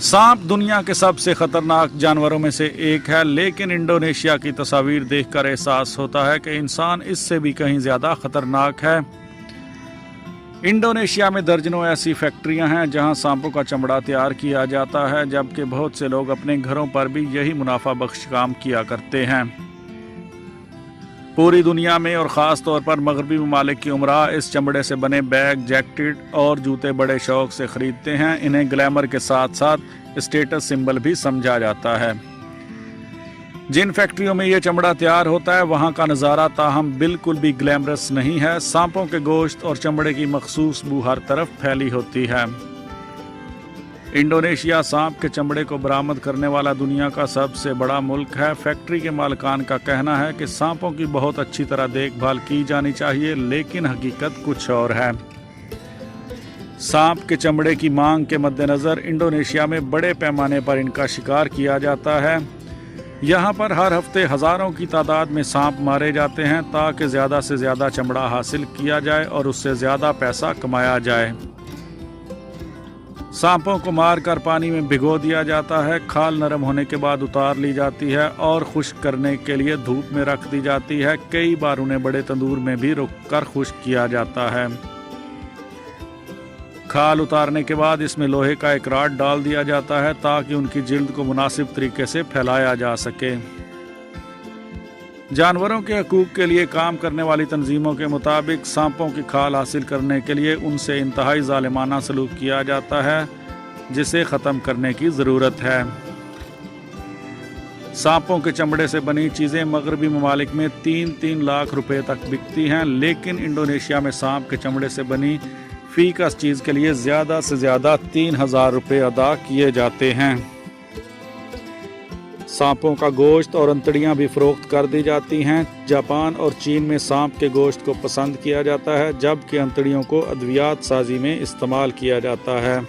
सांप दुनिया के सबसे खतरनाक जानवरों में से एक है, लेकिन इंडोनेशिया की तस्वीर देखकर एहसास होता है कि इंसान इससे भी कहीं ज्यादा खतरनाक है। इंडोनेशिया में दर्जनों ऐसी फैक्ट्रियां हैं जहां सांपों का चमड़ा तैयार किया जाता है, जबकि बहुत से लोग अपने घरों पर भी यही मुनाफा बख्श काम किया करते हैं। पूरी दुनिया में और ख़ास तौर पर मगरबी ममालिक की उमरा इस चमड़े से बने बैग, जैकेट और जूते बड़े शौक से ख़रीदते हैं। इन्हें ग्लैमर के साथ साथ स्टेटस सिंबल भी समझा जाता है। जिन फैक्ट्रियों में ये चमड़ा तैयार होता है वहाँ का नज़ारा ताहम बिल्कुल भी ग्लैमरस नहीं है। सांपों के गोश्त और चमड़े की मखसूस बू हर तरफ फैली होती है। इंडोनेशिया सांप के चमड़े को बरामद करने वाला दुनिया का सबसे बड़ा मुल्क है। फैक्ट्री के मालिकान का कहना है कि सांपों की बहुत अच्छी तरह देखभाल की जानी चाहिए, लेकिन हकीकत कुछ और है। सांप के चमड़े की मांग के मद्देनज़र इंडोनेशिया में बड़े पैमाने पर इनका शिकार किया जाता है। यहाँ पर हर हफ्ते हज़ारों की तादाद में सांप मारे जाते हैं ताकि ज़्यादा से ज़्यादा चमड़ा हासिल किया जाए और उससे ज़्यादा पैसा कमाया जाए। सांपों को मारकर पानी में भिगो दिया जाता है। खाल नरम होने के बाद उतार ली जाती है और खुश्क करने के लिए धूप में रख दी जाती है। कई बार उन्हें बड़े तंदूर में भी रखकर खुश्क किया जाता है। खाल उतारने के बाद इसमें लोहे का एक राड डाल दिया जाता है ताकि उनकी जिल्द को मुनासिब तरीके से फैलाया जा सके। जानवरों के हकूक़ के लिए काम करने वाली तंजीमों के मुताबिक सांपों की खाल हासिल करने के लिए उनसे इंतहाई ज़ालिमाना सलूक किया जाता है, जिसे ख़त्म करने की ज़रूरत है। सांपों के चमड़े से बनी चीज़ें मगरबी ममालिक में 3-3 लाख रुपए तक बिकती हैं, लेकिन इंडोनेशिया में सांप के चमड़े से बनी फ़ी का चीज़ के लिए ज़्यादा से ज़्यादा 3000 रुपये अदा किए जाते हैं। सांपों का गोश्त और अंतड़ियां भी फ़रोख्त कर दी जाती हैं। जापान और चीन में सांप के गोश्त को पसंद किया जाता है, जबकि अंतड़ियों को अद्वियात साजी में इस्तेमाल किया जाता है।